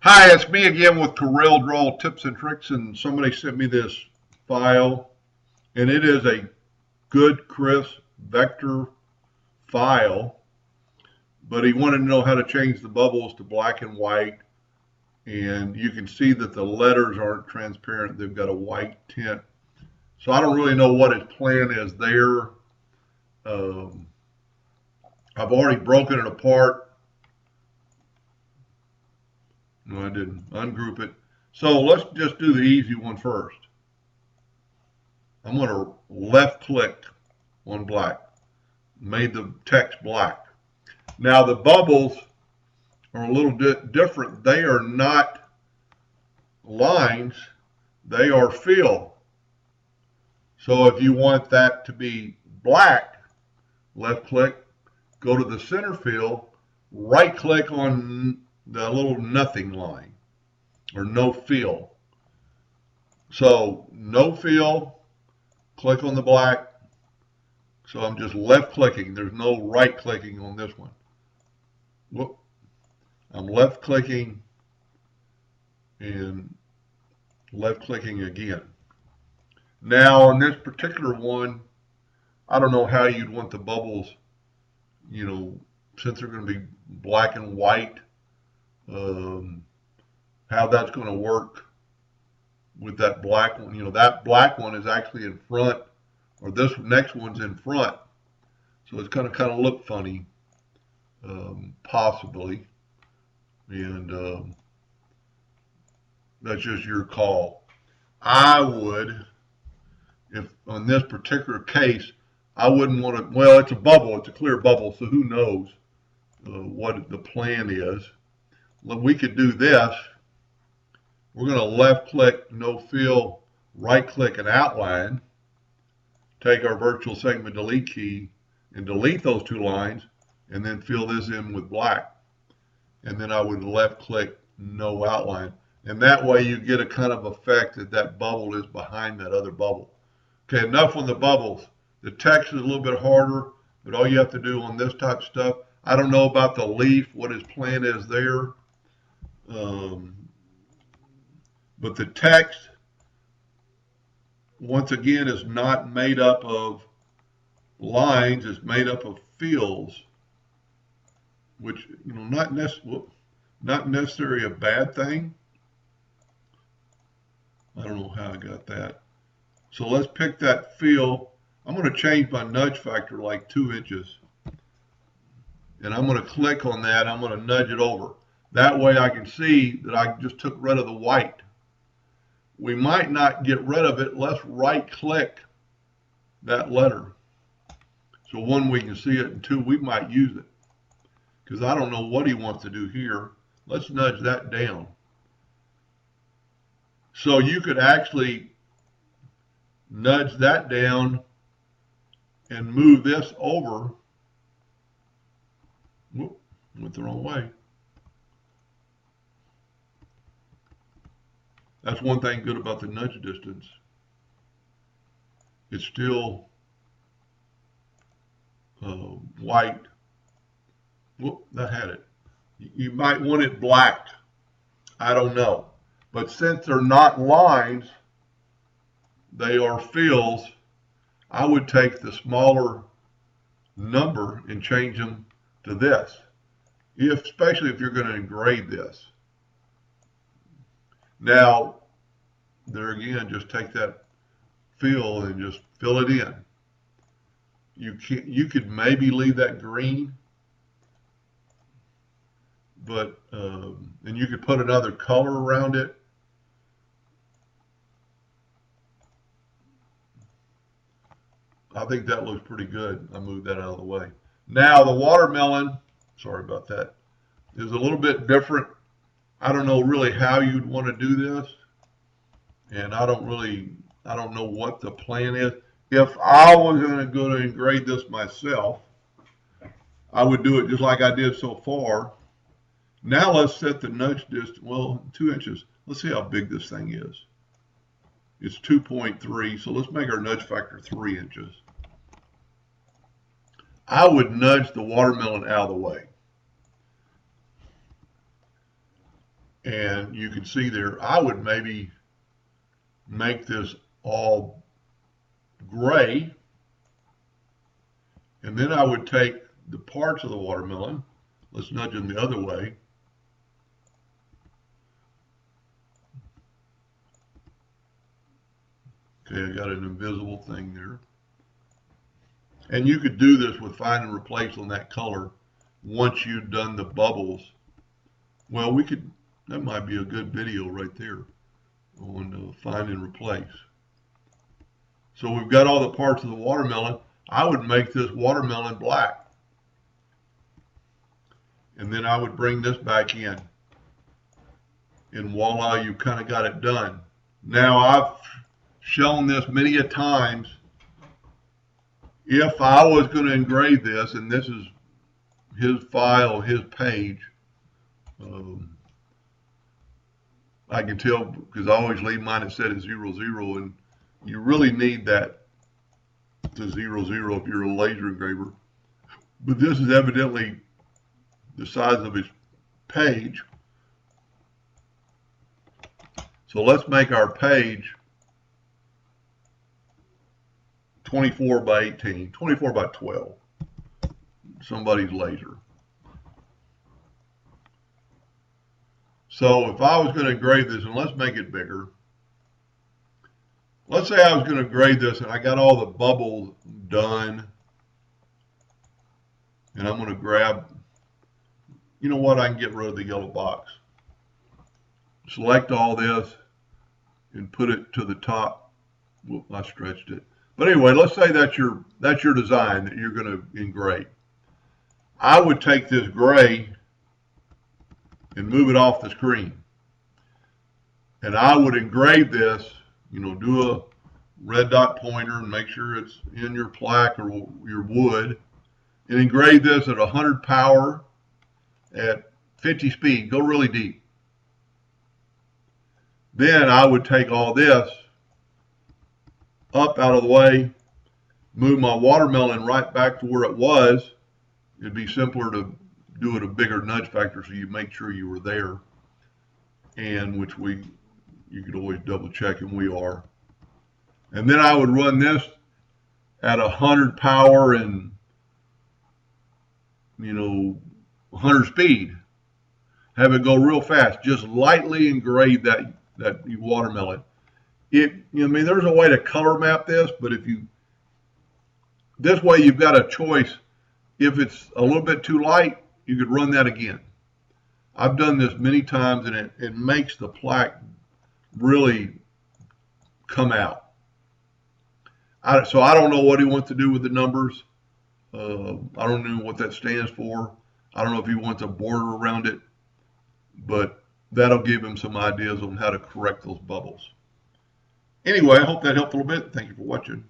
Hi, it's me again with Corel Draw Tips and Tricks, and somebody sent me this file, and it is a good, crisp vector file, but he wanted to know how to change the bubbles to black and white, and you can see that the letters aren't transparent. They've got a white tint. So I don't really know what his plan is there. Um, I've already broken it apart. No, I didn't. Ungroup it. So let's just do the easy one first. I'm going to left click on black. Made the text black. Now the bubbles are a little bit different. They are not lines. They are fill. So if you want that to be black, left click, go to the center fill, right click on the little nothing line or no fill. So no fill, click on the black. So I'm just left clicking. There's no right clicking on this one. Whoop. I'm left clicking and left clicking again. Now on this particular one, I don't know how you'd want the bubbles, since they're going to be black and white, how that's going to work with that black one. That black one is actually in front, or this next one's in front. So it's going to kind of look funny, possibly. And that's just your call. I would, if on this particular case, I wouldn't want to, well, it's a bubble, it's a clear bubble, so who knows what the plan is. Well, we could do this. We're going to left click, no fill, right click and outline, take our virtual segment delete key and delete those two lines, and then fill this in with black. And then I would left click, no outline. And that way you get a kind of effect that that bubble is behind that other bubble. Okay, enough on the bubbles. The text is a little bit harder, but all you have to do on this type of stuff, I don't know about the leaf, what his plan is there. But the text, once again, is not made up of lines, it's made up of fields, which, not necessarily a bad thing. I don't know how I got that. So let's pick that field. I'm going to change my nudge factor like 2 inches. And I'm going to click on that. I'm going to nudge it over. That way I can see that I just took rid of the white. We might not get rid of it. Let's right click that letter. So 1, we can see it, and 2, we might use it. Because I don't know what he wants to do here. Let's nudge that down. So you could actually nudge that down and move this over. Whoop, went the wrong way. That's one thing good about the nudge distance. It's still white. Whoop, that had it. You might want it black. I don't know. But since they're not lines, they are fills, I would take the smaller number and change them to this, especially if you're going to engrave this. Now, there again, just take that fill and just fill it in. You could maybe leave that green, but and you could put another color around it. I think that looks pretty good. I moved that out of the way. Now the watermelon, sorry about that, is a little bit different. I don't know really how you'd want to do this, and I don't know what the plan is. If I was going to go to engrave this myself, I would do it just like I did so far. Now let's set the nudge distance, well, 2 inches. Let's see how big this thing is. It's 2.3, so let's make our nudge factor 3 inches. I would nudge the watermelon out of the way. And you can see there, I would maybe make this all gray, and then I would take the parts of the watermelon, let's nudge them the other way, okay, I got an invisible thing there. And you could do this with find and replace on that color once you've done the bubbles. Well, we could, that might be a good video right there on find and replace. So we've got all the parts of the watermelon. I would make this watermelon black. And then I would bring this back in. And voila, you kind of got it done. Now I've shown this many a times. If I was going to engrave this, and this is his file, his page, I can tell because I always leave mine at set at 00, and you really need that to 00 if you're a laser engraver. But this is evidently the size of his page. So let's make our page 24 by 18, 24 by 12, somebody's laser. So if I was going to engrave this, and let's make it bigger. Let's say I was going to engrave this and I got all the bubbles done. And I'm going to grab, you know what, I can get rid of the yellow box. Select all this and put it to the top. Whoop, I stretched it. But anyway, let's say that's your design that you're going to engrave. I would take this gray and move it off the screen. And I would engrave this, you know, do a red dot pointer and make sure it's in your plaque or your wood, and engrave this at 100 power at 50 speed, go really deep. Then I would take all this up out of the way, move my watermelon right back to where it was. It'd be simpler to do it a bigger nudge factor so you make sure you were there, and which you could always double check, and we are. And then I would run this at 100 power and, you know, 100 speed. Have it go real fast. Just lightly engrave that watermelon. I mean, there's a way to color map this, but this way you've got a choice. If it's a little bit too light, you could run that again. I've done this many times, and it makes the plaque really come out. So I don't know what he wants to do with the numbers. I don't know what that stands for. I don't know if he wants a border around it, but that'll give him some ideas on how to correct those bubbles. Anyway, I hope that helped a little bit. Thank you for watching.